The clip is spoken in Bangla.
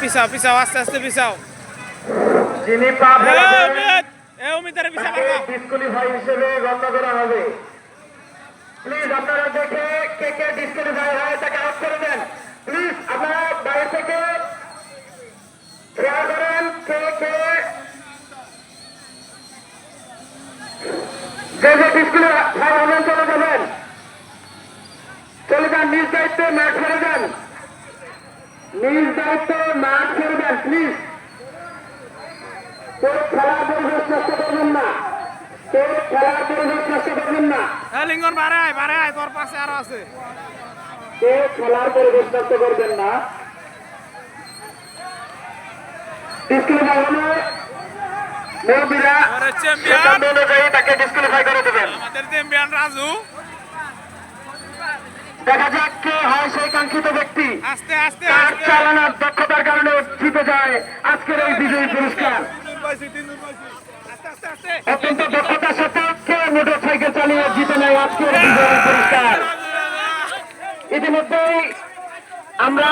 পিছাও পিছাও আস্তে আস্তে পিছাও। যিনি পা ফেলাবেন ডিসকুয়ালিফাই হিসেবে গণ্য করা হবে। প্লিজ আপনারা দেখে কে কে ডিসকুয়ালিফাই হয় তাকে আউট করে দেন। প্লিজ আপনারা বাইরে থেকে খেয়াল করেন কে কে যে যে ডিসকুয়ালিফাই হবেন চলে যাবেন, চলে যান নিজ দায়িত্বে মাঠ ছেড়ে দেন, নিজ দায়িত্বে মাঠ ছেড়ে দেন প্লিজ। কেউ খেলার পরিবেশ নষ্ট করবেন না, কেউ খেলার পরিবেশ নষ্ট করবেন না, লিঙ্গন বারে আয় তোর পাশে আরো আছে। কেউ খেলার পরিবেশ নষ্ট করবেন না। ডিসকুয়ালিফাই হলে মুরব্বীরা সিদ্ধান্ত অনুযায়ী তাকে ডিসকুয়ালিফাই করে দেবেন। আমাদের চ্যাম্পিয়ন রাজু, দেখা যাক কে হয় সেই কাঙ্ক্ষিত ব্যক্তি, আস্তে আস্তে কার চালানোর দক্ষতার কারণে জিতে যায় আজকের এই বিজয়ী পুরস্কার। অত্যন্ত দক্ষতার সাথে কে মোটর সাইকেল চালিয়ে জিতে নেয় আজকের বিজয়ী পুরস্কার। ইতিমধ্যেই আমরা